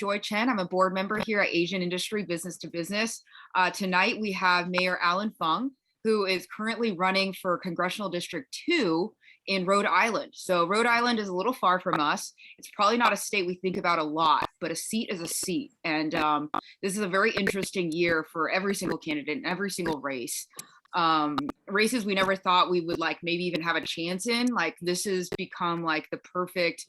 Joy Chen. I'm a board member here at Asian Industry Business to Business. Tonight we have Mayor Allan Fung, who is currently running for Congressional District 2 in Rhode Island. So Rhode Island is a little far from us. It's probably not a state we think about a lot, but a seat is a seat. And this is a very interesting year for every single candidate in every single race. Races we never thought we would like maybe even have a chance in. Like this has become like the perfect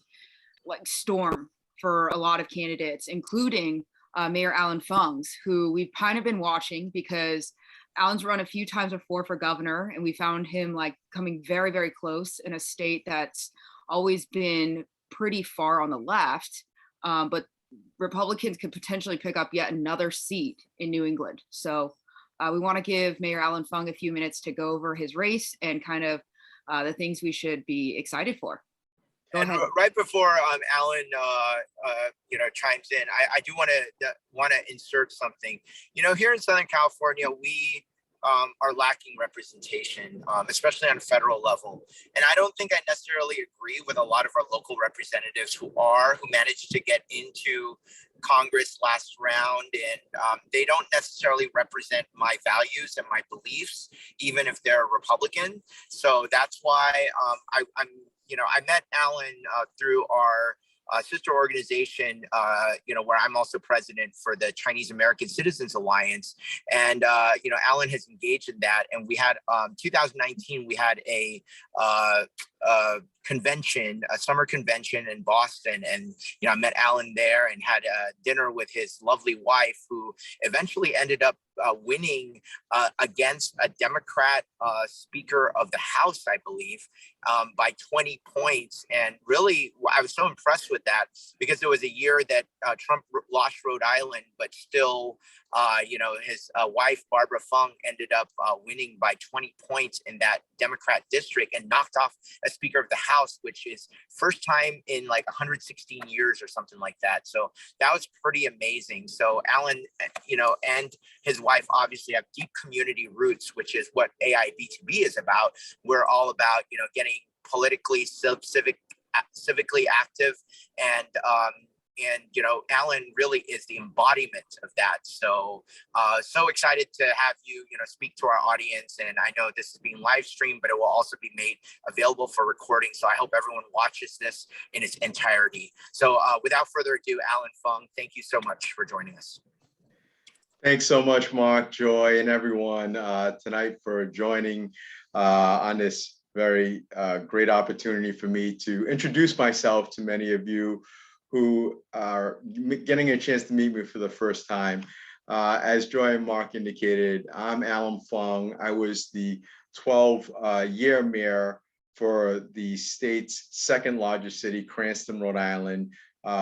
like storm for a lot of candidates, including Mayor Allan Fung's, who we've kind of been watching because Allan's run a few times before for governor, and we found him like coming very, very close in a state that's always been pretty far on the left. But Republicans could potentially pick up yet another seat in New England. So we want to give Mayor Allan Fung a few minutes to go over his race and kind of the things we should be excited for. Go ahead. Right before Allan, chimes in, I do want to insert something. Here in Southern California, we are lacking representation, especially on a federal level. And I don't think I necessarily agree with a lot of our local representatives who managed to get into Congress last round, and they don't necessarily represent my values and my beliefs, even if they're Republican. So that's why I met Allan through our sister organization, where I'm also president for the Chinese American Citizens Alliance. And, Allan has engaged in that. And we had 2019, we had a convention, a summer convention in Boston. And, I met Allan there and had a dinner with his lovely wife, who eventually ended up winning against a Democrat Speaker of the House, I believe, by 20 points. And really, I was so impressed with that because it was a year that Trump lost Rhode Island, but still, his wife, Barbara Fung, ended up winning by 20 points in that Democrat district and knocked off a Speaker of the House, which is first time in like 116 years or something like that. So that was pretty amazing. So Allan, and his wife obviously have deep community roots, which is what AIB2B is about. We're all about, getting politically, civically active, and Allan really is the embodiment of that. So, so excited to have you, speak to our audience. And I know this is being live streamed, but it will also be made available for recording. So I hope everyone watches this in its entirety. So without further ado, Allan Fung, thank you so much for joining us. Thanks so much, Mark, Joy, and everyone tonight for joining on this very great opportunity for me to introduce myself to many of you who are getting a chance to meet me for the first time. As Joy and Mark indicated, I'm Allan Fung. I was the 12-year mayor for the state's second largest city, Cranston, Rhode Island,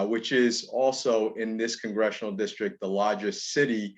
which is also in this congressional district, the largest city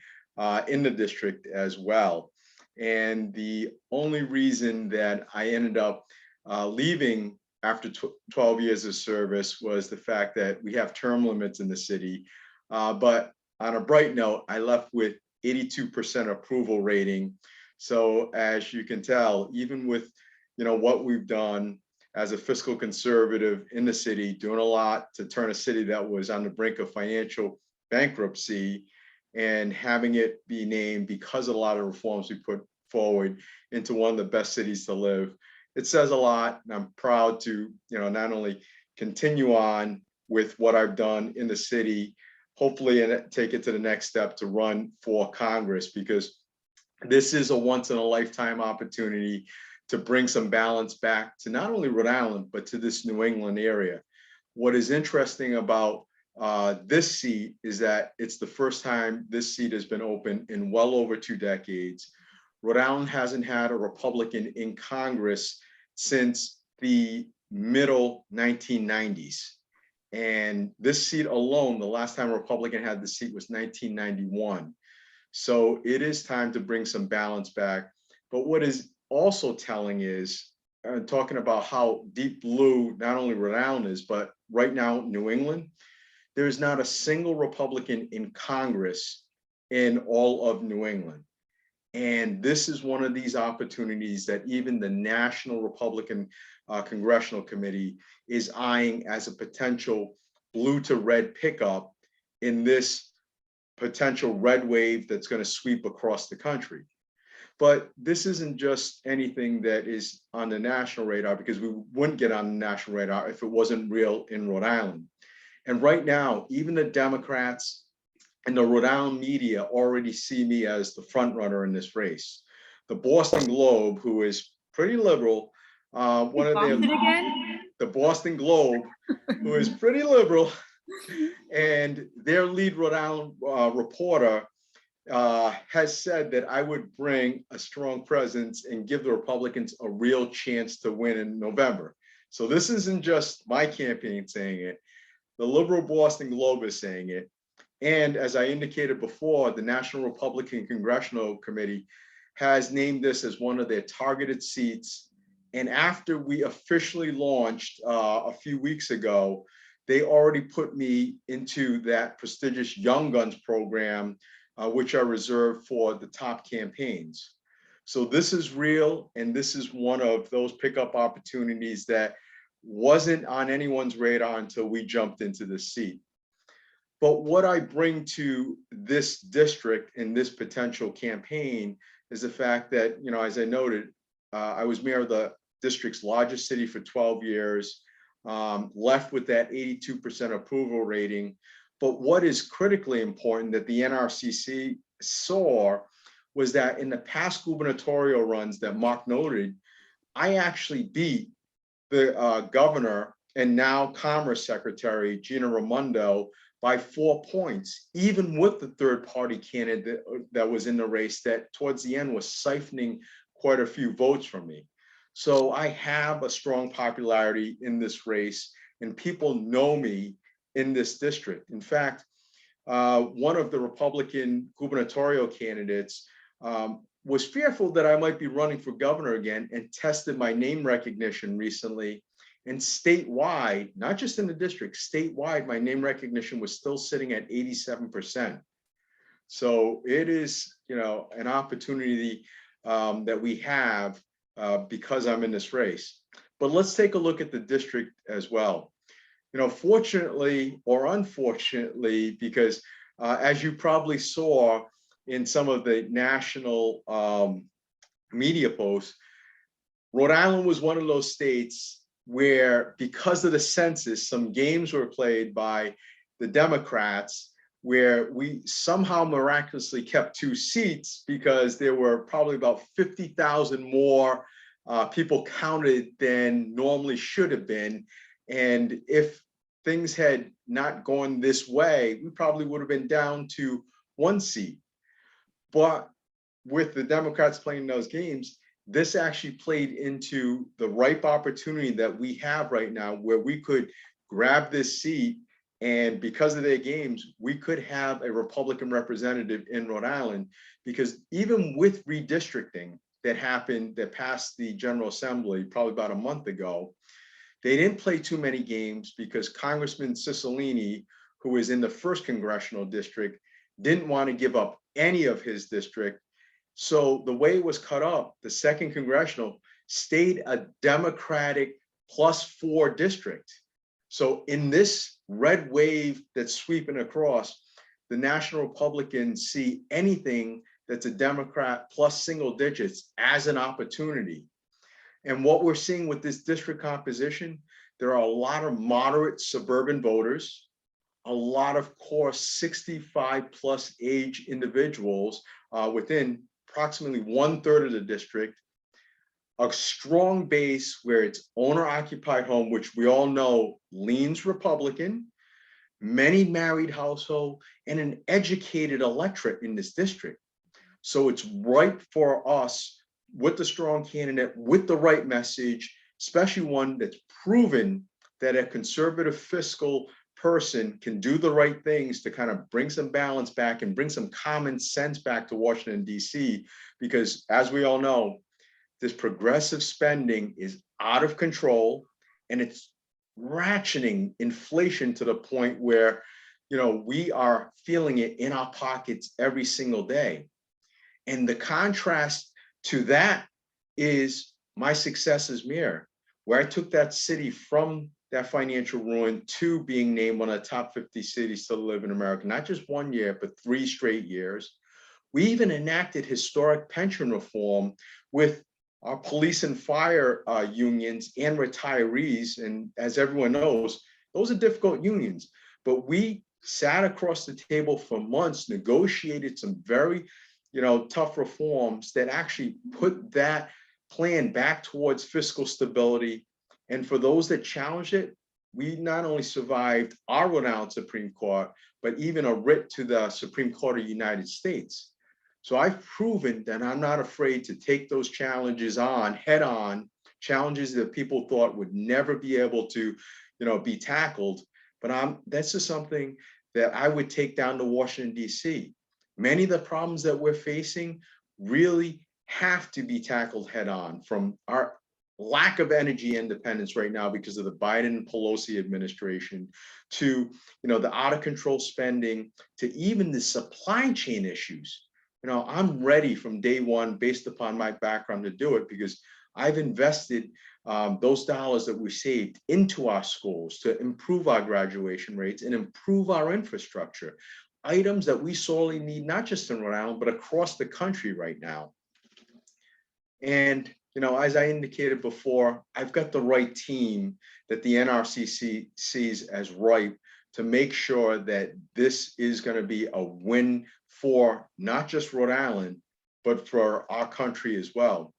in the district as well. And the only reason that I ended up leaving after 12 years of service was the fact that we have term limits in the city. But on a bright note, I left with 82% approval rating. So as you can tell, even with what we've done as a fiscal conservative in the city, doing a lot to turn a city that was on the brink of financial bankruptcy and having it be named, because of a lot of reforms we put forward, into one of the best cities to live. It says a lot, and I'm proud to, not only continue on with what I've done in the city, hopefully, and take it to the next step to run for Congress, because this is a once-in-a-lifetime opportunity to bring some balance back to not only Rhode Island, but to this New England area. What is interesting about this seat is that it's the first time this seat has been open in well over 2 decades. Rhode Island hasn't had a Republican in Congress since the middle 1990s. And this seat alone, the last time a Republican had the seat was 1991. So it is time to bring some balance back. But what is also telling is, talking about how deep blue not only Rhode Island is, but right now New England, there's not a single Republican in Congress in all of New England. And this is one of these opportunities that even the National Republican Congressional Committee is eyeing as a potential blue to red pickup in this potential red wave that's going to sweep across the country. But this isn't just anything that is on the national radar, because we wouldn't get on the national radar if it wasn't real in Rhode Island. And right now, even the Democrats and the Rhode Island media already see me as the front runner in this race. The Boston Globe, who is pretty liberal, one of their, the Boston Globe, who is pretty liberal, and their lead Rhode Island reporter has said that I would bring a strong presence and give the Republicans a real chance to win in November. So this isn't just my campaign saying it. The liberal Boston Globe is saying it. And as I indicated before, the National Republican Congressional Committee has named this as one of their targeted seats. And after we officially launched a few weeks ago, they already put me into that prestigious Young Guns program, which are reserved for the top campaigns. So this is real, and this is one of those pickup opportunities that wasn't on anyone's radar until we jumped into this seat. But what I bring to this district in this potential campaign is the fact that, you know, as I noted, I was mayor of the district's largest city for 12 years, left with that 82% approval rating. But what is critically important that the NRCC saw was that in the past gubernatorial runs that Mark noted, I actually beat the governor and now Commerce Secretary Gina Raimondo by 4 points, even with the third party candidate that was in the race that towards the end was siphoning quite a few votes from me. So I have a strong popularity in this race, and people know me in this district. In fact, one of the Republican gubernatorial candidates was fearful that I might be running for governor again, and tested my name recognition recently. And statewide, not just in the district, statewide, my name recognition was still sitting at 87%. So it is, you know, an opportunity that we have because I'm in this race. But let's take a look at the district as well. You know, fortunately or unfortunately, because as you probably saw in some of the national media posts, Rhode Island was one of those states where, because of the census, some games were played by the Democrats where we somehow miraculously kept 2 seats because there were probably about 50,000 more people counted than normally should have been. And if things had not gone this way, we probably would have been down to 1 seat. But with the Democrats playing those games, this actually played into the ripe opportunity that we have right now, where we could grab this seat, and because of their games, we could have a Republican representative in Rhode Island. Because even with redistricting that happened, that passed the General Assembly probably about a month ago, they didn't play too many games because Congressman Cicilline, who is in the 1st congressional district, didn't want to give up any of his district. So the way it was cut up, the 2nd congressional stayed a Democratic +4 district. So in this red wave that's sweeping across, the National Republicans see anything that's a Democrat plus single digits as an opportunity. And what we're seeing with this district composition, there are a lot of moderate suburban voters, a lot of core 65+ age individuals within approximately 1/3 of the district, a strong base where it's owner-occupied home, which we all know leans Republican, many married household, and an educated electorate in this district. So it's ripe for us with the strong candidate, with the right message, especially one that's proven that a conservative fiscal person can do the right things to kind of bring some balance back and bring some common sense back to Washington, D.C. Because as we all know, this progressive spending is out of control, and it's ratcheting inflation to the point where, you know, we are feeling it in our pockets every single day. And the contrast to that is my success as mayor, where I took that city from that financial ruin to being named one of the top 50 cities to live in America, not just 1 year, but 3 straight years. We even enacted historic pension reform with our police and fire unions and retirees. And as everyone knows, those are difficult unions, but we sat across the table for months, negotiated some very, tough reforms that actually put that plan back towards fiscal stability. And for those that challenged it, we not only survived our Rhode Island Supreme Court, but even a writ to the Supreme Court of the United States. So I've proven that I'm not afraid to take those challenges on head on, challenges that people thought would never be able to, be tackled. But that's just something that I would take down to Washington, D.C. Many of the problems that we're facing really have to be tackled head on, from our lack of energy independence right now because of the Biden and Pelosi administration, to the out of control spending, to even the supply chain issues. I'm ready from day one, based upon my background, to do it, because I've invested those dollars that we saved into our schools to improve our graduation rates and improve our infrastructure, items that we sorely need, not just in Rhode Island, but across the country right now. And as I indicated before, I've got the right team that the NRCC sees as ripe to make sure that this is going to be a win for not just Rhode Island, but for our country as well.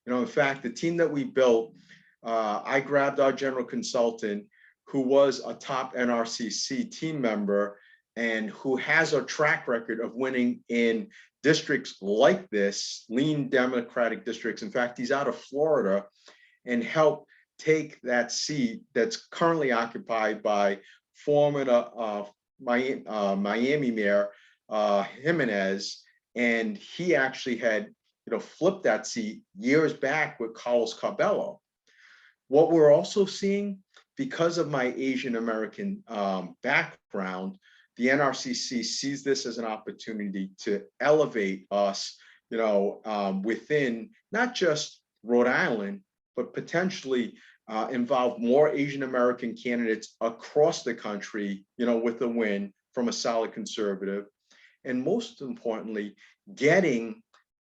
In fact, the team that we built, I grabbed our general consultant, who was a top NRCC team member and who has a track record of winning in districts like this, lean Democratic districts. In fact, he's out of Florida, and helped take that seat that's currently occupied by former Miami Mayor Jimenez, and he actually had flipped that seat years back with Carlos Cabello. What we're also seeing, because of my Asian American background, the NRCC sees this as an opportunity to elevate us, within not just Rhode Island, but potentially involve more Asian American candidates across the country, with a win from a solid conservative. And most importantly, getting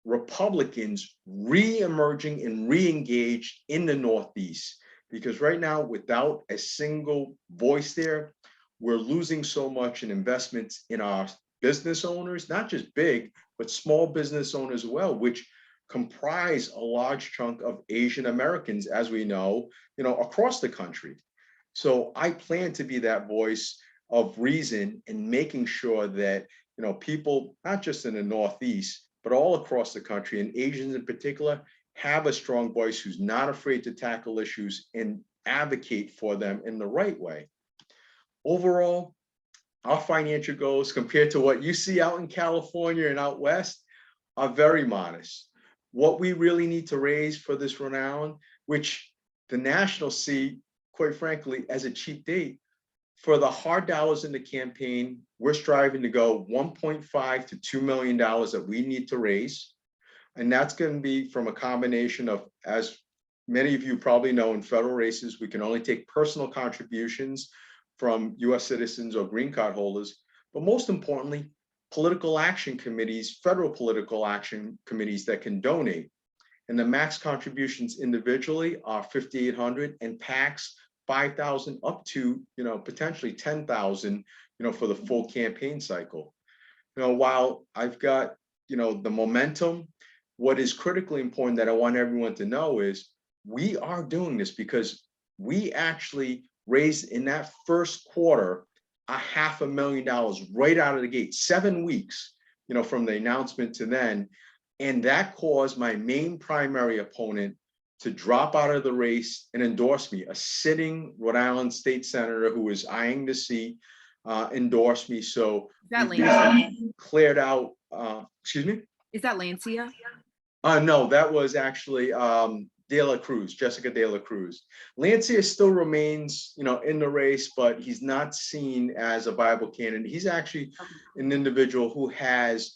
Republicans re-emerging and re-engaged in the Northeast. Because right now, without a single voice there, we're losing so much in investments in our business owners, not just big, but small business owners as well, which comprise a large chunk of Asian Americans, as we know, across the country. So I plan to be that voice of reason in making sure that, people, not just in the Northeast, but all across the country, and Asians in particular, have a strong voice who's not afraid to tackle issues and advocate for them in the right way. Overall, our financial goals, compared to what you see out in California and out west, are very modest. What we really need to raise for this Rhode Island, which the nationals see, quite frankly, as a cheap date, for the hard dollars in the campaign, we're striving to go $1.5 to $2 million that we need to raise. And that's going to be from a combination of, as many of you probably know, in federal races, we can only take personal contributions from US citizens or green card holders, but most importantly, political action committees, federal political action committees that can donate. And the max contributions individually are $5,800, and PACs 5,000 up to, potentially 10,000, for the full campaign cycle. While I've got, the momentum, what is critically important that I want everyone to know is we are doing this because we actually raised in that first quarter $500,000 right out of the gate, 7 weeks, from the announcement to then. And that caused my main primary opponent to drop out of the race and endorse me. A sitting Rhode Island state senator who was eyeing the seat endorsed me. So That cleared out, excuse me? Is that Lancia? No, that was actually De La Cruz, Jessica De La Cruz. Lancia still remains, in the race, but he's not seen as a viable candidate. He's actually an individual who has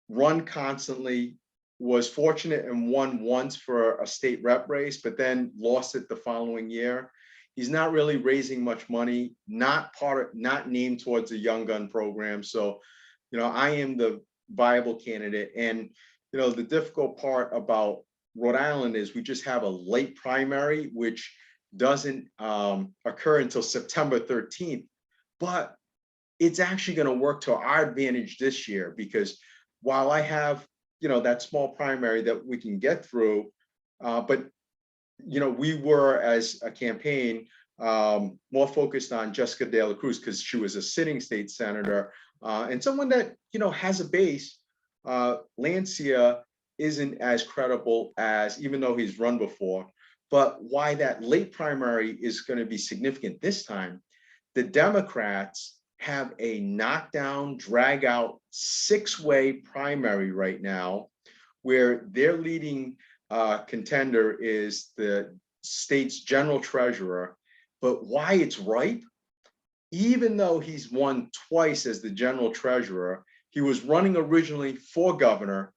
run constantly, was fortunate and won once for a state rep race, but then lost it the following year. He's not really raising much money, not named towards the Young Gun program. So, I am the viable candidate. And, the difficult part about Rhode Island is we just have a late primary, which doesn't occur until September 13th. But it's actually going to work to our advantage this year, because while I have, that small primary that we can get through, but we were, as a campaign, more focused on Jessica De La Cruz because she was a sitting state senator and someone that, has a base. Lancia isn't as credible as, even though he's run before, but why that late primary is going to be significant this time. The Democrats have a knockdown, drag out 6-way primary right now, where their leading contender is the state's general treasurer. But why it's ripe, even though he's won twice as the general treasurer, he was running originally for governor,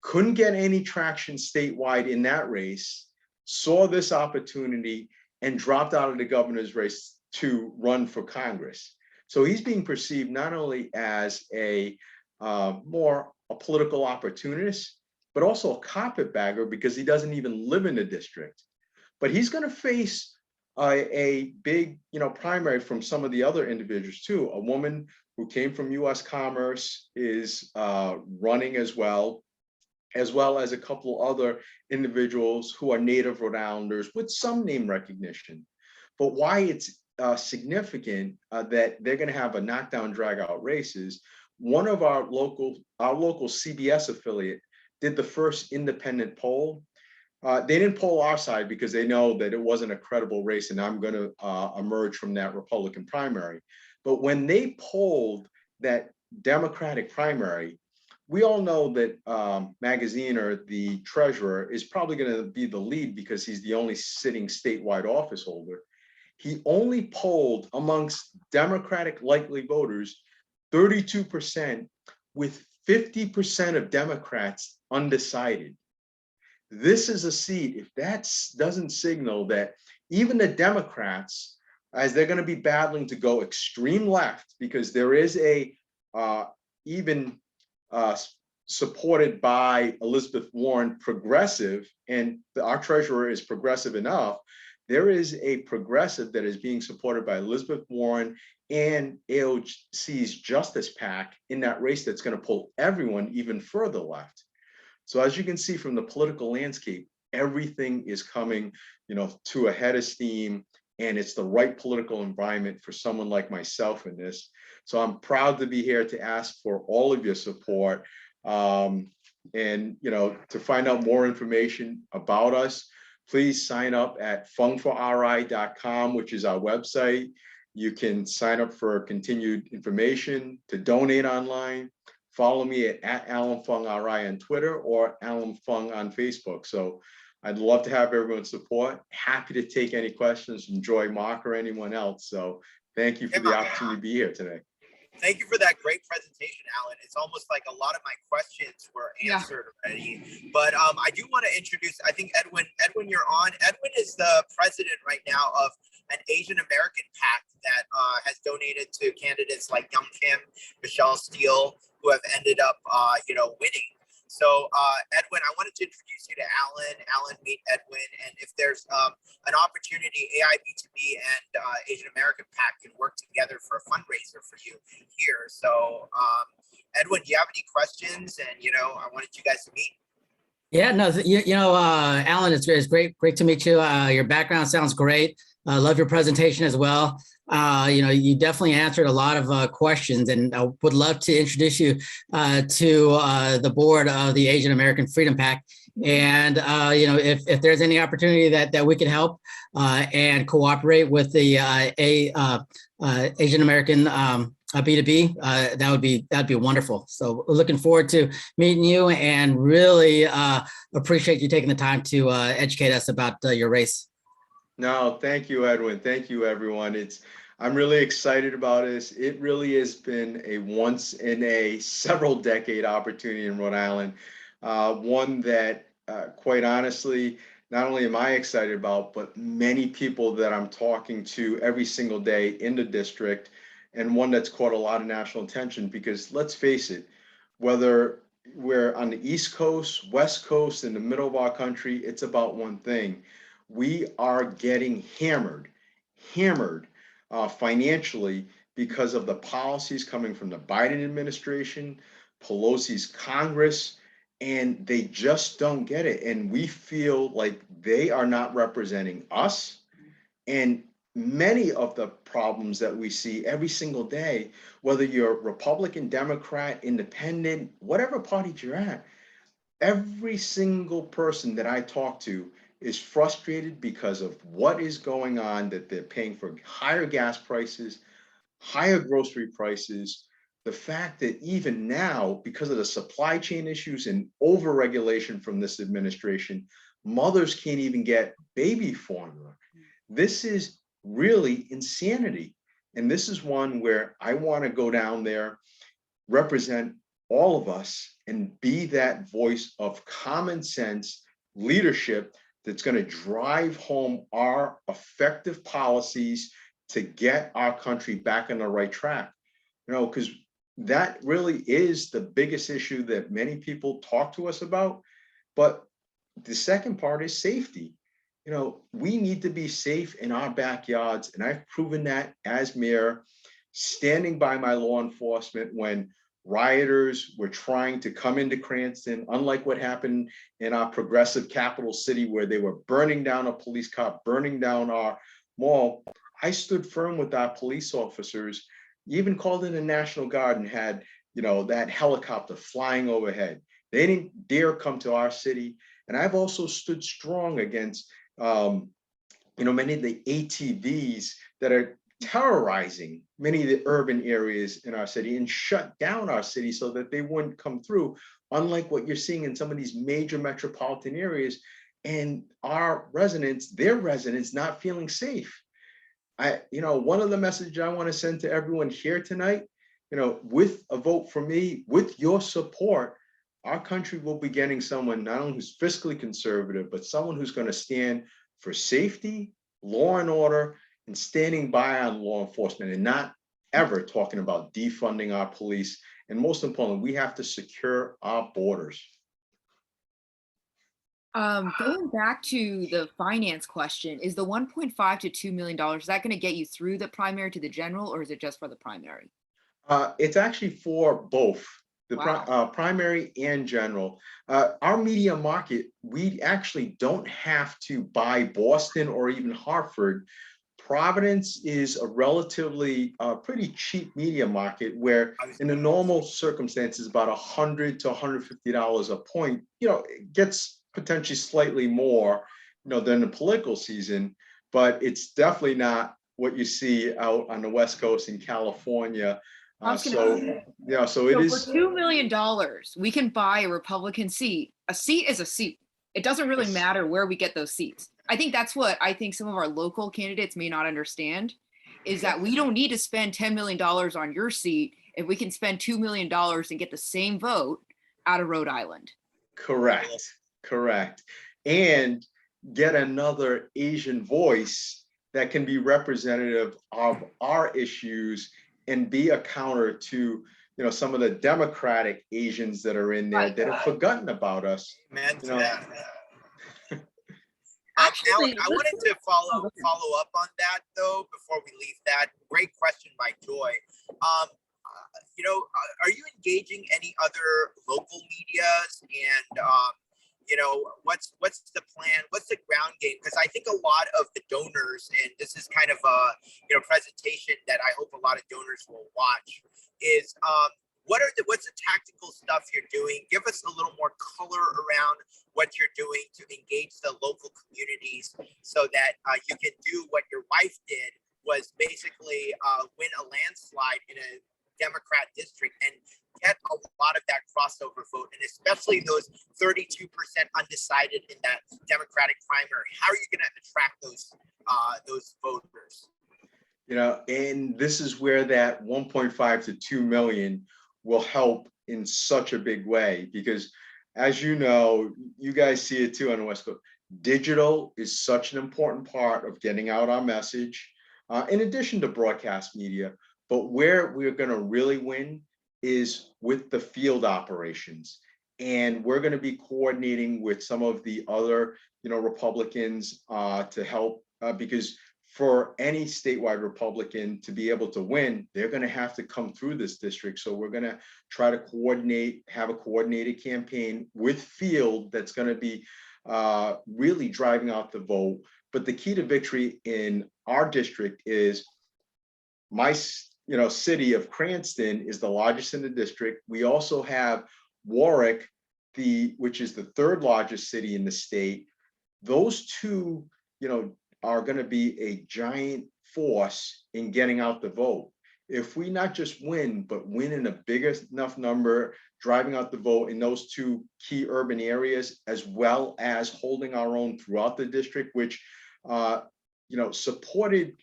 couldn't get any traction statewide in that race, saw this opportunity and dropped out of the governor's race to run for Congress. So he's being perceived not only as a political opportunist, but also a carpetbagger because he doesn't even live in the district. But he's going to face a big, primary from some of the other individuals too. A woman who came from U.S. Commerce is running as well as a couple other individuals who are native Rhode Islanders with some name recognition. But why it's significant that they're going to have a knockdown, drag out races. One of our local CBS affiliate did the first independent poll. They didn't poll our side because they know that it wasn't a credible race and I'm going to emerge from that Republican primary. But when they polled that Democratic primary, we all know that Magaziner, the treasurer, is probably going to be the lead because he's the only sitting statewide office holder. He only polled amongst Democratic likely voters 32%, with 50% of Democrats undecided. This is a seat, if that doesn't signal that even the Democrats, as they're going to be battling to go extreme left, because there is a supported by Elizabeth Warren progressive, and our treasurer is progressive enough, there is a progressive that is being supported by Elizabeth Warren and AOC's Justice PAC in that race that's going to pull everyone even further left. So as you can see from the political landscape, everything is coming, to a head of steam, and it's the right political environment for someone like myself in this. So I'm proud to be here to ask for all of your support. And, to find out more information about us, please sign up at fungforri.com, which is our website. You can sign up for continued information, to donate online. Follow me at Allan Fung RI on Twitter or Allan Fung on Facebook. So I'd love to have everyone's support. Happy to take any questions from Joy, Mark, or anyone else. So thank you for the opportunity to be here today. Thank you for that great presentation, Allan. It's almost like a lot of my questions were answered already. But I do want to introduce, I think, Edwin. Edwin, you're on. Edwin is the president right now of an Asian American PAC that has donated to candidates like Young Kim, Michelle Steele, who have ended up, winning. So, Edwin, I wanted to introduce you to Allan. Allan, meet Edwin. And if there's an opportunity, AIB2B and Asian American PAC can work together for a fundraiser for you here. So, Edwin, do you have any questions? And, I wanted you guys to meet. Yeah, no, Allan, it's great to meet you. Your background sounds great. I love your presentation as well. You definitely answered a lot of questions, and I would love to introduce you to the board of the Asian American Freedom PAC. And, if there's any opportunity that we can help and cooperate with the Asian American B2B, that'd be wonderful. So looking forward to meeting you, and really appreciate you taking the time to educate us about your race. No, thank you, Edwin. Thank you, everyone. I'm really excited about this. It really has been a once in a several decade opportunity in Rhode Island. One that, quite honestly, not only am I excited about, but many people that I'm talking to every single day in the district, and one that's caught a lot of national attention because let's face it, whether we're on the East Coast, West Coast, in the middle of our country, it's about one thing. We are getting hammered financially because of the policies coming from the Biden administration, Pelosi's Congress, and they just don't get it. And we feel like they are not representing us. And many of the problems that we see every single day, whether you're Republican, Democrat, Independent, whatever party you're at, every single person that I talk to is frustrated because of what is going on, that they're paying for higher gas prices, higher grocery prices, the fact that even now, because of the supply chain issues and overregulation from this administration, mothers can't even get baby formula. This is really insanity. And this is one where I want to go down there, represent all of us, and be that voice of common sense leadership that's going to drive home our effective policies to get our country back on the right track. Because that really is the biggest issue that many people talk to us about. But the second part is safety. We need to be safe in our backyards, and I've proven that as mayor, standing by my law enforcement when rioters were trying to come into Cranston, unlike what happened in our progressive capital city where they were burning down a police car, burning down our mall. I stood firm with our police officers, even called in the National Guard and had, that helicopter flying overhead. They didn't dare come to our city. And I've also stood strong against, many of the ATVs that are terrorizing many of the urban areas in our city and shut down our city so that they wouldn't come through, unlike what you're seeing in some of these major metropolitan areas, and our residents, their residents, not feeling safe. One of the messages I want to send to everyone here tonight, with a vote for me, with your support, our country will be getting someone not only who's fiscally conservative, but someone who's going to stand for safety, law and order, and standing by on law enforcement, and not ever talking about defunding our police. And most importantly, we have to secure our borders. Going back to the finance question, is the 1.5 to $2 million, is that going to get you through the primary to the general, or is it just for the primary? It's actually for both the primary and general. Our media market, we actually don't have to buy Boston or even Hartford. Providence is a relatively pretty cheap media market where in the normal circumstances, about $100 to $150 a point, it gets potentially slightly more, than the political season, but it's definitely not what you see out on the West Coast in California. So it is. For $2 million, we can buy a Republican seat. A seat is a seat. It doesn't really matter where we get those seats. I think that's what I think some of our local candidates may not understand, is that we don't need to spend $10 million on your seat if we can spend $2 million and get the same vote out of Rhode Island. Correct. And get another Asian voice that can be representative of our issues and be a counter to, some of the Democratic Asians that are in there that have forgotten about us. Actually, I wanted to follow up on that though before we leave that. Great question by Joy. Are you engaging any other local medias, and what's the plan? What's the ground game? Because I think a lot of the donors, and this is kind of a presentation that I hope a lot of donors will watch, is what's the tactical stuff you're doing? Give us a little more color around what you're doing to engage the local communities so that you can do what your wife did, was basically win a landslide in a Democrat district and get a lot of that crossover vote, and especially those 32% undecided in that Democratic primary. How are you going to attract those voters? And this is where that 1.5 to 2 million will help in such a big way, because as you guys see it too on the West Coast, digital is such an important part of getting out our message, in addition to broadcast media. But where we're going to really win is with the field operations. And we're going to be coordinating with some of the other, Republicans to help, because for any statewide Republican to be able to win, they're going to have to come through this district. So we're going to try to have a coordinated campaign with field that's going to be really driving out the vote. But the key to victory in our district is my city of Cranston is the largest in the district. We also have Warwick, which is the third largest city in the state. Those two, are going to be a giant force in getting out the vote. If we not just win, but win in a big enough number, driving out the vote in those two key urban areas, as well as holding our own throughout the district, which, supported,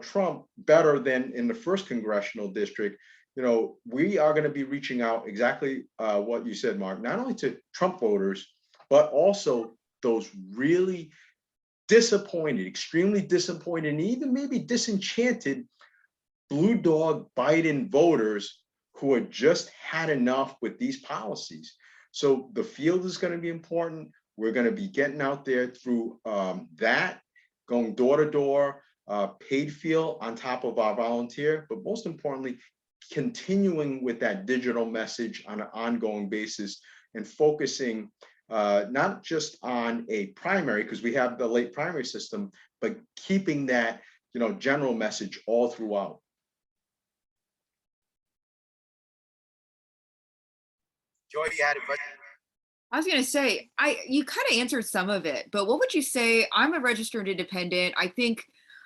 Trump better than in the first congressional district, we are going to be reaching out exactly what you said, Mark, not only to Trump voters, but also those really disappointed, extremely disappointed, and even maybe disenchanted blue dog Biden voters who had just had enough with these policies. So the field is going to be important. We're going to be getting out there through that, going door to door, paid field on top of our volunteer, but most importantly, continuing with that digital message on an ongoing basis and focusing not just on a primary, because we have the late primary system, but keeping that, general message all throughout. Joy, you had a question? I was going to say, you kind of answered some of it, but what would you say? I'm a registered independent. I think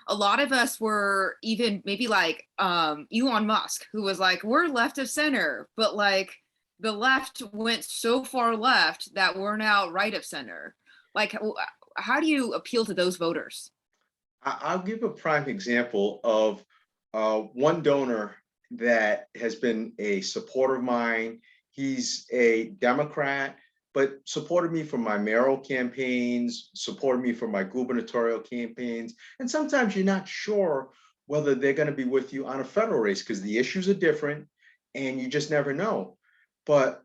a lot of us were even maybe like Elon Musk, who was like, we're left of center, but like the left went so far left that we're now right of center. Like, how do you appeal to those voters? I'll give a prime example of one donor that has been a supporter of mine. He's a Democrat, but supported me for my mayoral campaigns, supported me for my gubernatorial campaigns. And sometimes you're not sure whether they're going to be with you on a federal race because the issues are different and you just never know. But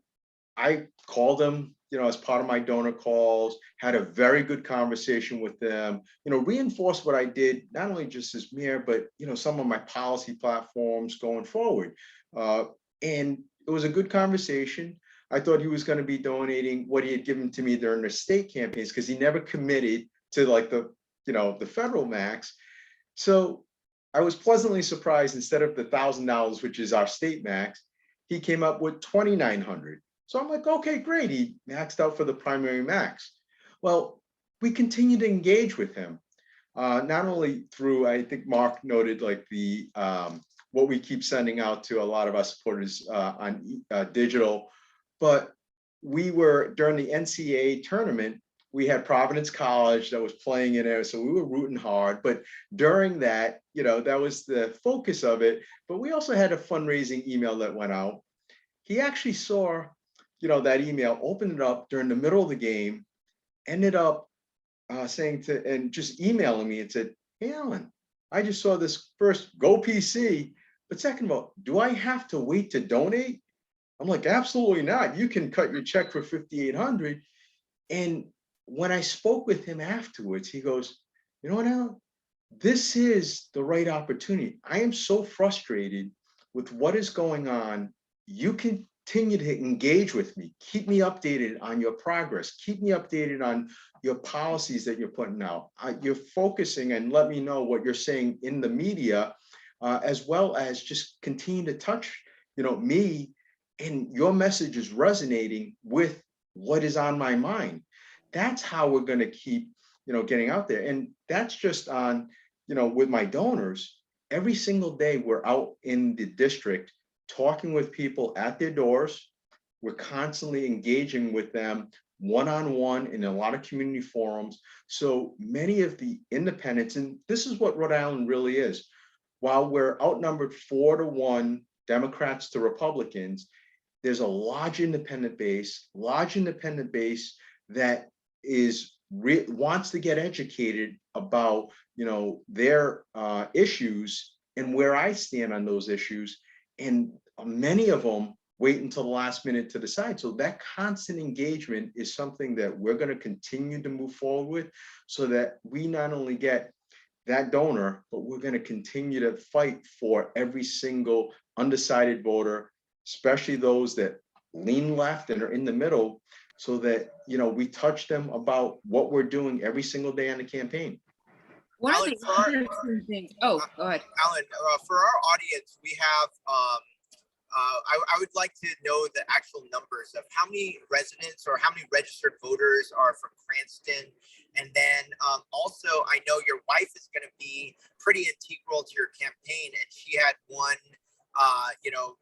I called them, as part of my donor calls, had a very good conversation with them, reinforced what I did, not only just as mayor, but, some of my policy platforms going forward. And it was a good conversation. I thought he was going to be donating what he had given to me during the state campaigns because he never committed to like the federal max. So I was pleasantly surprised. Instead of the $1,000, which is our state max, he came up with $2,900. So I'm like, okay, great. He maxed out for the primary max. Well, we continue to engage with him, not only through, I think Mark noted, like the what we keep sending out to a lot of our supporters on digital, but we were during the NCAA tournament. We had Providence College that was playing in there, so we were rooting hard. But during that, that was the focus of it. But we also had a fundraising email that went out. He actually saw, that email, opened it up during the middle of the game, ended up saying and just emailing me and said, "Hey, Allan, I just saw this first, go PC, but second of all, do I have to wait to donate?" I'm like, absolutely not. You can cut your check for $5,800. And when I spoke with him afterwards, he goes, "You know what, Allan? This is the right opportunity. I am so frustrated with what is going on. You continue to engage with me. Keep me updated on your progress. Keep me updated on your policies that you're putting out. You're focusing and let me know what you're saying in the media, as well as just continue to touch, me. And your message is resonating with what is on my mind." That's how we're going to keep, getting out there. And that's just on, with my donors. Every single day we're out in the district talking with people at their doors. We're constantly engaging with them one-on-one in a lot of community forums. So many of the independents, and this is what Rhode Island really is, while we're outnumbered 4-1 Democrats to Republicans, there's a large independent base that is wants to get educated about, their issues and where I stand on those issues. And many of them wait until the last minute to decide. So that constant engagement is something that we're going to continue to move forward with, so that we not only get that donor, but we're going to continue to fight for every single undecided voter, especially those that lean left and are in the middle, so that, we touch them about what we're doing every single day on the campaign. One of Allan, the interesting things. Oh, go ahead. Allan, for our audience, we have, I would like to know the actual numbers of how many residents or how many registered voters are from Cranston. And then also, I know your wife is going to be pretty integral to your campaign, and she had won,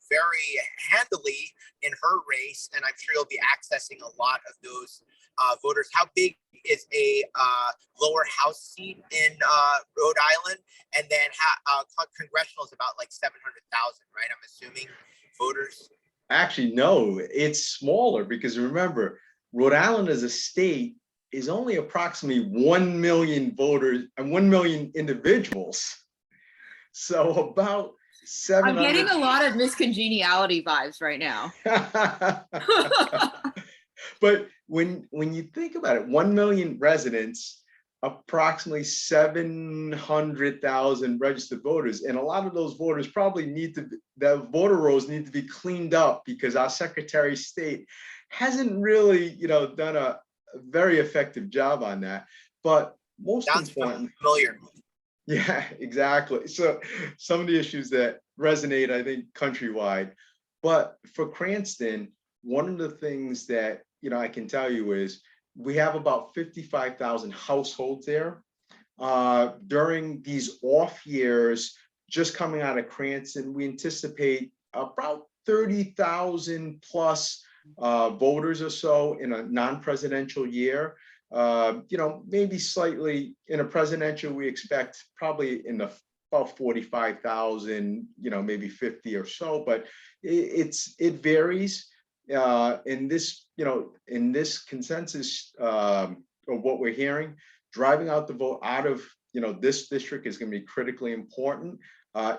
very handily in her race. And I'm sure you'll be accessing a lot of those voters. How big is a lower house seat in Rhode Island? And then congressional is about like 700,000, right? I'm assuming voters. Actually, no, it's smaller, because remember, Rhode Island as a state is only approximately 1 million voters and 1 million individuals. So about 700. I'm getting a lot of miscongeniality vibes right now. But when you think about it, 1 million residents, approximately 700,000 registered voters, and a lot of those voters probably the voter rolls need to be cleaned up, because our Secretary of State hasn't really, done a very effective job on that. But most important, familiar. Yeah, exactly. So some of the issues that resonate, I think, countrywide. But for Cranston, one of the things that, I can tell you is we have about 55,000 households there. During these off years, just coming out of Cranston, we anticipate about 30,000 plus voters or so in a non-presidential year. Maybe slightly in a presidential, we expect probably in the about 45,000, maybe 50 or so, but it varies. In this consensus of what we're hearing, driving out the vote out of this district is going to be critically important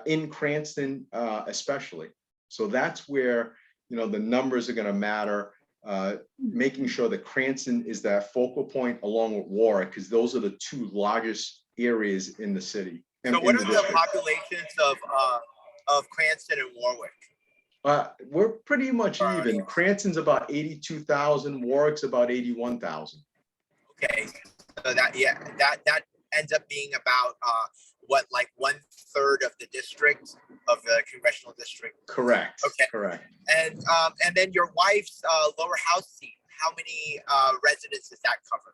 in Cranston, especially. So that's where the numbers are going to matter. Making sure that Cranston is that focal point along with Warwick, because those are the two largest areas in the city. So what are the populations of Cranston and Warwick? We're pretty much even. Cranston's about 82,000, Warwick's about 81,000. Okay, so that ends up being about like 1/3 of the district, of the congressional district. Correct. Okay. Correct. And then your wife's lower house seat, how many residents does that cover?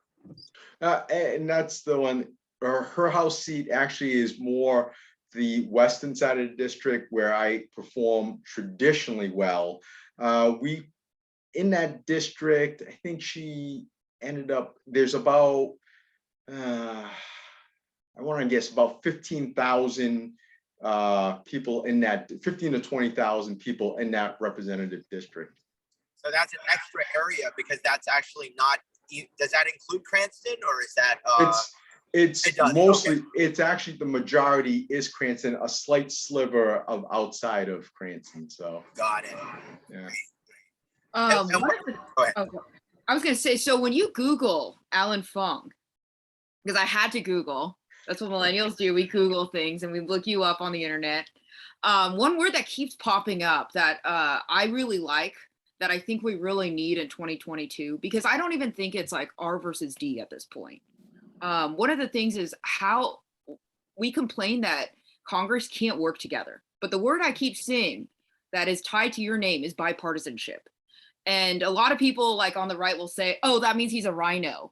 And that's the one. Her house seat actually is more the western side of the district, where I perform traditionally well. In that district, I think she ended up, there's about, I want to guess about 15,000 people in that, 15 to 20,000 people in that representative district. So that's an extra area, because that's actually not, does that include Cranston, or is that? It's mostly, okay. It's actually the majority is Cranston, a slight sliver of outside of Cranston. So got it. Yeah. Go ahead. I was going to say, so when you Google Allan Fung, because I had to Google, that's what millennials do. We Google things and we look you up on the internet. One word that keeps popping up that I really like, that I think we really need in 2022, because I don't even think it's like R versus D at this point. One of the things is how we complain that Congress can't work together. But the word I keep seeing that is tied to your name is bipartisanship. And a lot of people like on the right will say, oh, that means he's a rhino.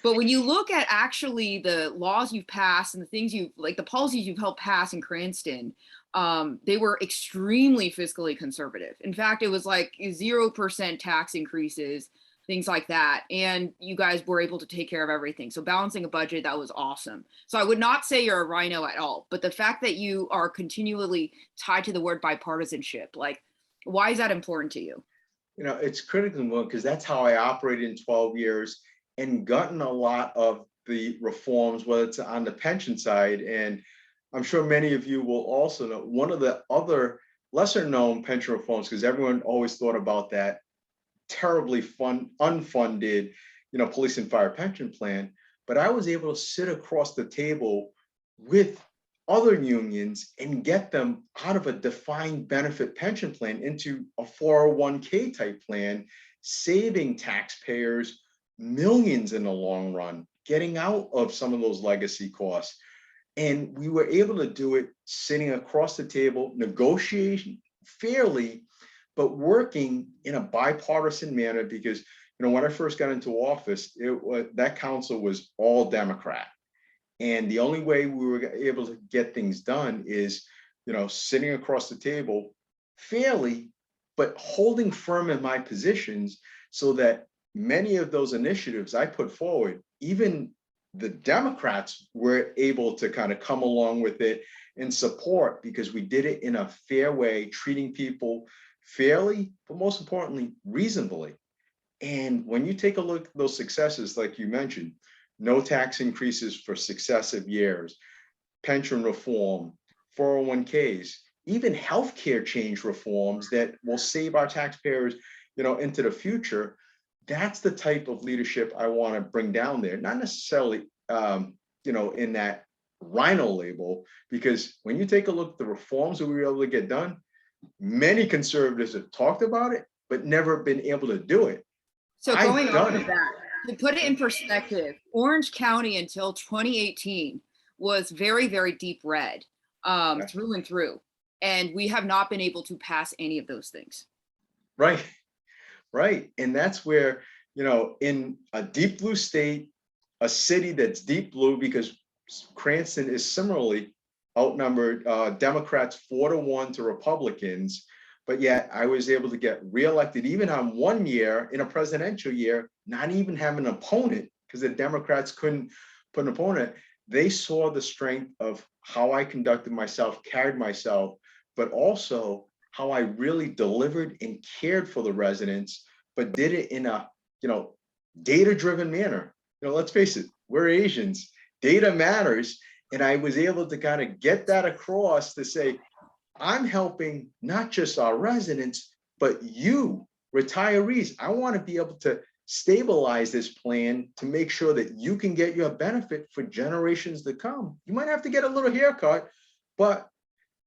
But when you look at actually the laws you've passed and the things the policies you've helped pass in Cranston, they were extremely fiscally conservative. In fact, it was like 0% tax increases, things like that. And you guys were able to take care of everything. So balancing a budget, that was awesome. So I would not say you're a rhino at all, but the fact that you are continually tied to the word bipartisanship, like, why is that important to you? It's critical because that's how I operated in 12 years. and gotten a lot of the reforms, whether it's on the pension side. And I'm sure many of you will also know one of the other lesser known pension reforms, because everyone always thought about that terribly unfunded, police and fire pension plan. But I was able to sit across the table with other unions and get them out of a defined benefit pension plan into a 401k type plan, saving taxpayers millions in the long run, getting out of some of those legacy costs. And we were able to do it sitting across the table, negotiating fairly, but working in a bipartisan manner, because when I first got into office, that council was all Democrat. And the only way we were able to get things done is, sitting across the table fairly, but holding firm in my positions, so that many of those initiatives I put forward, even the Democrats were able to kind of come along with it and support, because we did it in a fair way, treating people fairly, but most importantly, reasonably. And when you take a look at those successes, like you mentioned, no tax increases for successive years, pension reform, 401ks, even healthcare change reforms that will save our taxpayers, into the future. That's the type of leadership I want to bring down there, not necessarily, in that rhino label, because when you take a look at the reforms that we were able to get done, many conservatives have talked about it, but never been able to do it. So going off of that, to put it in perspective, Orange County until 2018 was very, very deep red, through and through. And we have not been able to pass any of those things. Right. And that's where, in a deep blue state, a city that's deep blue, because Cranston is similarly outnumbered, Democrats 4-1 to Republicans. But yet I was able to get reelected even on 1 year in a presidential year, not even having an opponent, because the Democrats couldn't put an opponent. They saw the strength of how I conducted myself, carried myself, but also how I really delivered and cared for the residents, but did it in a, data-driven manner. Let's face it, we're Asians, data matters. And I was able to kind of get that across to say, I'm helping not just our residents, but you retirees. I want to be able to stabilize this plan to make sure that you can get your benefit for generations to come. You might have to get a little haircut, but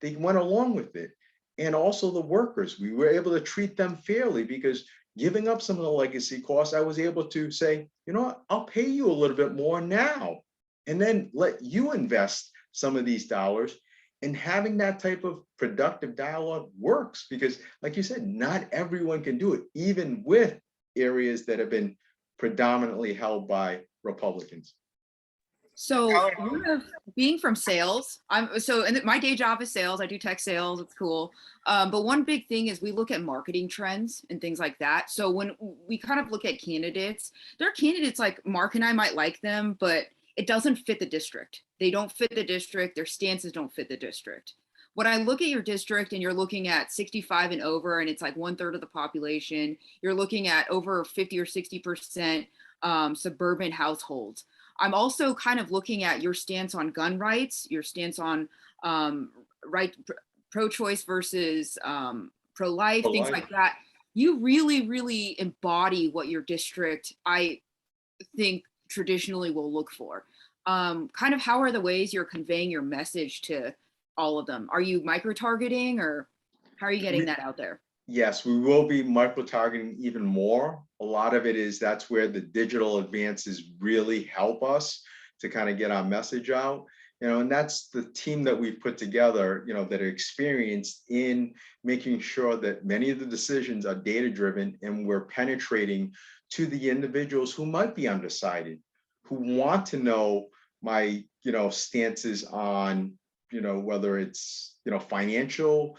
they went along with it. And also the workers, we were able to treat them fairly, because giving up some of the legacy costs, I was able to say, what, I'll pay you a little bit more now, and then let you invest some of these dollars. And having that type of productive dialogue works, because like you said, not everyone can do it, even with areas that have been predominantly held by Republicans. So being from sales, and my day job is sales. I do tech sales. It's cool. But one big thing is we look at marketing trends and things like that. So when we kind of look at candidates, there are candidates like Mark and I might like them, but it doesn't fit the district. They don't fit the district. Their stances don't fit the district. When I look at your district and you're looking at 65 and over, and it's like 1/3 of the population, you're looking at over 50 or 60% suburban households. I'm also kind of looking at your stance on gun rights, your stance on pro-choice versus pro-life, things like that. You really, really embody what your district, I think, traditionally will look for. Kind of how are the ways you're conveying your message to all of them? Are you micro-targeting, or how are you getting that out there? Yes, we will be micro-targeting even more. A lot of it is that's where the digital advances really help us to kind of get our message out. And that's the team that we've put together, that are experienced in making sure that many of the decisions are data-driven, and we're penetrating to the individuals who might be undecided, who want to know my, stances on, whether it's, financial,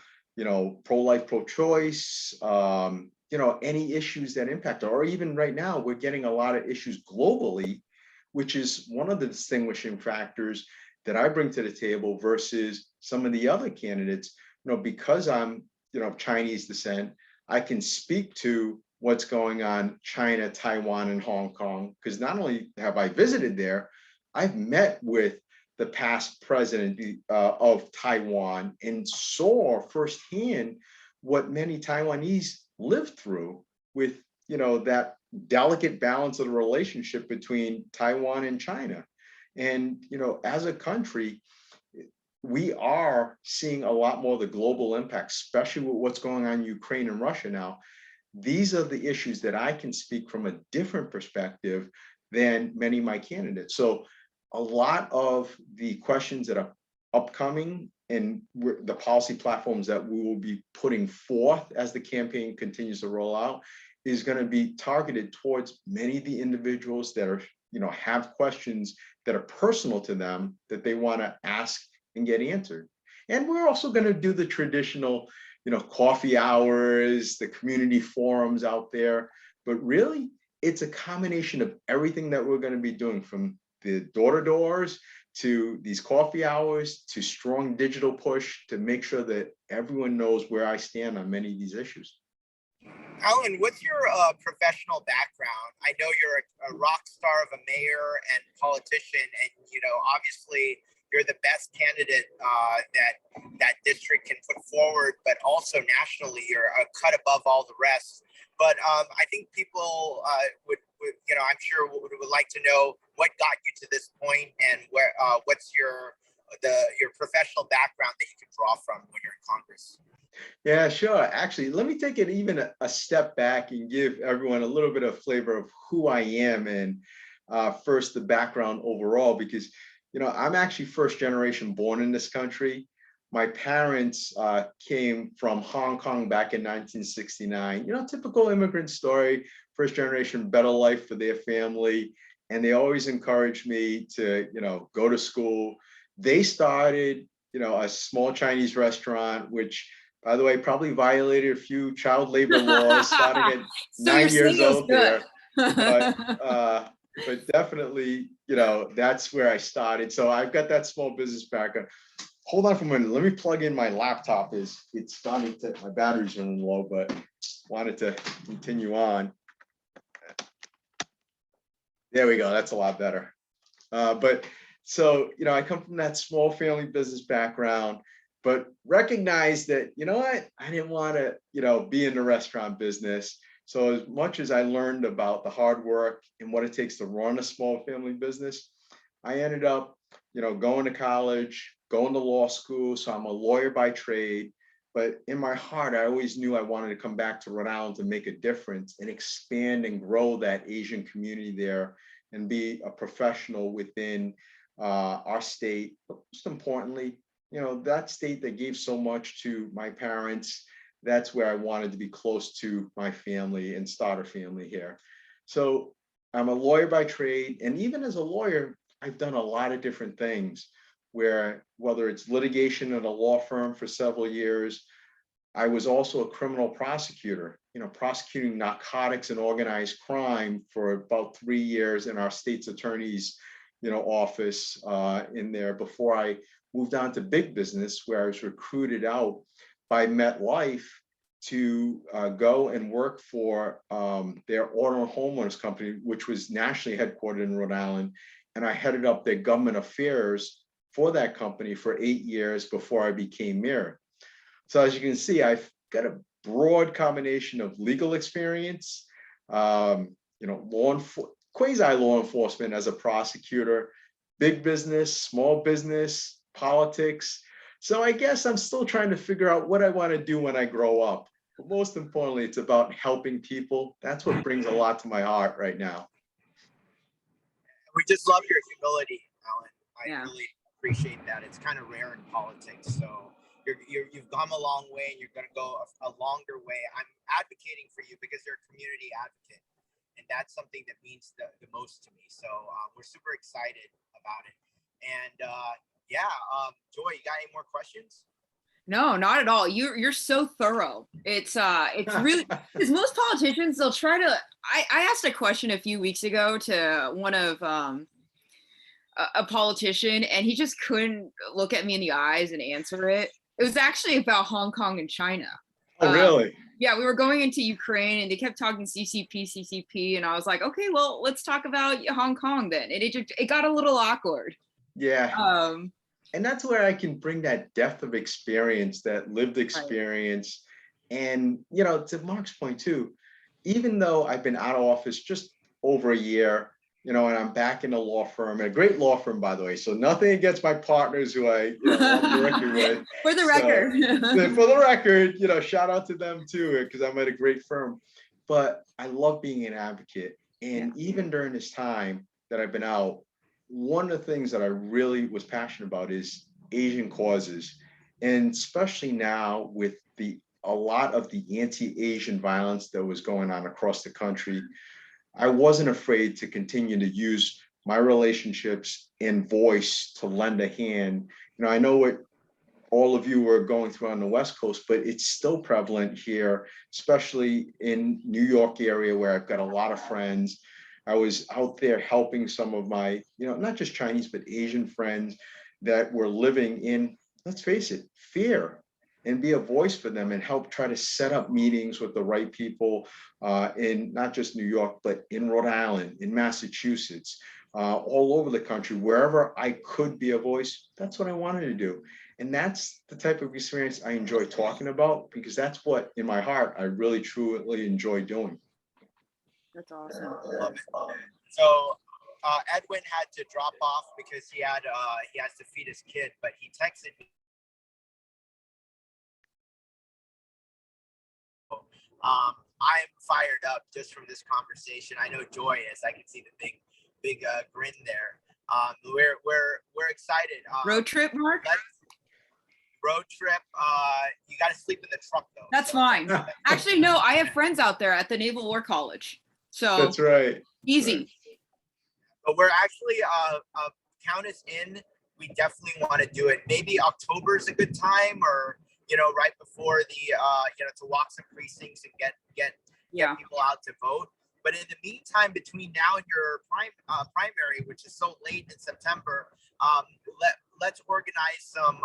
pro-life, pro-choice, any issues that impact, or even right now, we're getting a lot of issues globally, which is one of the distinguishing factors that I bring to the table versus some of the other candidates. Because I'm, Chinese descent, I can speak to what's going on China, Taiwan, and Hong Kong. Because not only have I visited there, I've met with the past president of Taiwan and saw firsthand what many Taiwanese lived through with, that delicate balance of the relationship between Taiwan and China. And, as a country, we are seeing a lot more of the global impact, especially with what's going on in Ukraine and Russia now. These are the issues that I can speak from a different perspective than many of my candidates. So a lot of the questions that are upcoming and the policy platforms that we will be putting forth as the campaign continues to roll out is going to be targeted towards many of the individuals that are, have questions that are personal to them that they want to ask and get answered. And we're also going to do the traditional, coffee hours, the community forums out there. But really, it's a combination of everything that we're going to be doing, from the door-to-doors to these coffee hours to strong digital push to make sure that everyone knows where I stand on many of these issues. Allan, what's your professional background? I know you're a rock star of a mayor and politician, and obviously you're the best candidate that district can put forward, but also nationally you're a cut above all the rest. But I think people would I'm sure would like to know what got you to this point, and where what's your professional background that you can draw from when you're in Congress. Yeah, sure. Actually, let me take it even a step back and give everyone a little bit of flavor of who I am, and first the background overall, because I'm actually first generation born in this country. My parents came from Hong Kong back in 1969. Typical immigrant story, first generation, better life for their family, and they always encouraged me to go to school. They started a small Chinese restaurant, which, by the way, probably violated a few child labor laws starting at So 9 years old good. there. But definitely, that's where I started. So I've got that small business background. Hold on for a minute. Let me plug in my laptop. It's starting to, my battery's running low, but wanted to continue on. There we go. That's a lot better. But so, I come from that small family business background, but recognize that, what, I didn't want to, be in the restaurant business. So as much as I learned about the hard work and what it takes to run a small family business, I ended up, going to college, going to law school. So I'm a lawyer by trade, but in my heart, I always knew I wanted to come back to Rhode Island to make a difference and expand and grow that Asian community there and be a professional within our state. But most importantly, that state that gave so much to my parents, that's where I wanted to be close to my family and start a family here. So I'm a lawyer by trade. And even as a lawyer, I've done a lot of different things, where whether it's litigation at a law firm for several years, I was also a criminal prosecutor, prosecuting narcotics and organized crime for about 3 years in our state's attorney's, office in there, before I moved on to big business, where I was recruited out by MetLife to go and work for their auto and homeowners company, which was nationally headquartered in Rhode Island. And I headed up their government affairs for that company for 8 years before I became mayor. So as you can see, I've got a broad combination of legal experience, quasi law enforcement as a prosecutor, big business, small business, politics. So I guess I'm still trying to figure out what I want to do when I grow up. But most importantly, it's about helping people. That's what brings a lot to my heart right now. We just love your humility, Allan. Yeah. Really appreciate that. It's kind of rare in politics. So you've come a long way, and you're going to go a longer way. I'm advocating for you because you're a community advocate, and that's something that means the most to me. So we're super excited about it. And Joy, you got any more questions? No, not at all. You're so thorough. It's really, because most politicians, they'll try to, I asked a question a few weeks ago to one of a politician, and he just couldn't look at me in the eyes and answer it. It was actually about Hong Kong and China. Oh, really? Yeah, we were going into Ukraine and they kept talking CCP, and I was like, okay, well, let's talk about Hong Kong then. And it got a little awkward. Yeah. Um, And that's where I can bring that depth of experience, that lived experience. And, you know, to Mark's point too, even though I've been out of office just over a year, you know, and I'm back in a law firm, a great law firm, by the way. So nothing against my partners who I'm working with. For the So, record. for the record, you know, shout out to them too, because I'm at a great firm. But I love being an advocate. And even during this time that I've been out, one of the things that I really was passionate about is Asian causes. And especially now with a lot of the anti-Asian violence that was going on across the country, I wasn't afraid to continue to use my relationships and voice to lend a hand. You know, I know what all of you are going through on the West Coast, but it's still prevalent here, especially in New York area where I've got a lot of friends. I was out there helping some of my, you know, not just Chinese, but Asian friends that were living in, let's face it, fear, and be a voice for them and help try to set up meetings with the right people in not just New York, but in Rhode Island, in Massachusetts, all over the country, wherever I could be a voice. That's what I wanted to do. And that's the type of experience I enjoy talking about, because that's what in my heart, I really, truly enjoy doing. That's awesome. Love it. So Edwin had to drop off because he has to feed his kid, but he texted me. I'm fired up just from this conversation. I know Joy is. I can see the big grin there. We're excited. Road trip, Mark? Road trip. You got to sleep in the truck though. That's fine. Actually, no, I have friends out there at the Naval War College. So that's right. Easy. Right. But we're actually count us in. We definitely want to do it. Maybe October is a good time, or right before the to walk some precincts and get people out to vote. But in the meantime, between now and your primary, which is so late in September, let's organize some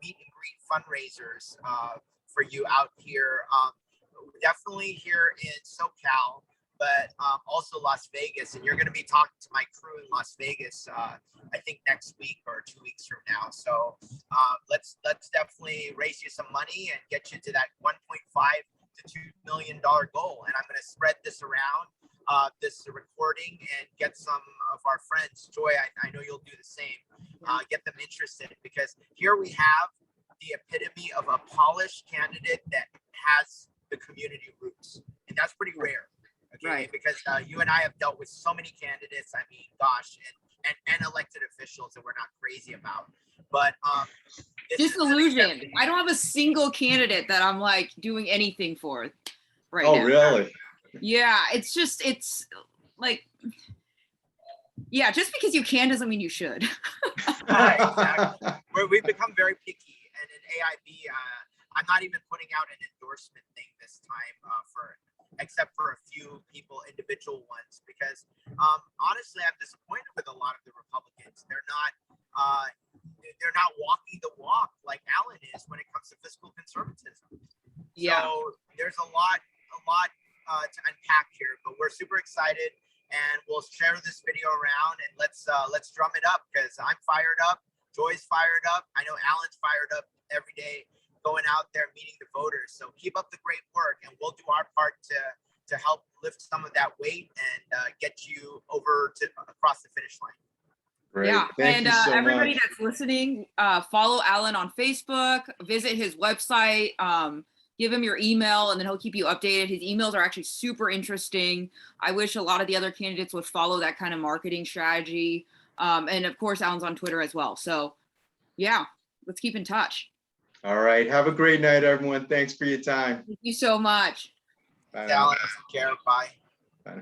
meet and greet fundraisers for you out here. Definitely here in SoCal, but also Las Vegas. And you're going to be talking to my crew in Las Vegas, I think next week or 2 weeks from now. So let's definitely raise you some money and get you to that $1.5 to $2 million goal. And I'm going to spread this around, this recording, and get some of our friends. Joy, I know you'll do the same. Get them interested, because here we have the epitome of a polished candidate that has the community roots, and that's pretty rare. Okay, right. Because you and I have dealt with so many candidates. I mean, gosh, and elected officials that we're not crazy about. But disillusioned. I don't have a single candidate that I'm like doing anything for right now. Oh, really? Yeah, it's like, yeah, just because you can doesn't mean you should. Exactly. We've become very picky, and in AIB, I'm not even putting out an endorsement thing this time except for a few people, individual ones, because honestly, I'm disappointed with a lot of the Republicans. They're not walking the walk like Allan is when it comes to fiscal conservatism. Yeah. So there's a lot to unpack here, but we're super excited, and we'll share this video around, and let's drum it up, because I'm fired up. Joy's fired up. I know Allan's fired up every day, going out there meeting the voters. So keep up the great work, and we'll do our part to help lift some of that weight and get you over to across the finish line. Great. Yeah, Thank you so everybody much. that's listening, follow Allan on Facebook, visit his website, give him your email, and then he'll keep you updated. His emails are actually super interesting. I wish a lot of the other candidates would follow that kind of marketing strategy. And of course, Allan's on Twitter as well. So yeah, let's keep in touch. All right. Have a great night, everyone. Thanks for your time. Thank you so much. Bye. Allan, take care. Bye. Bye.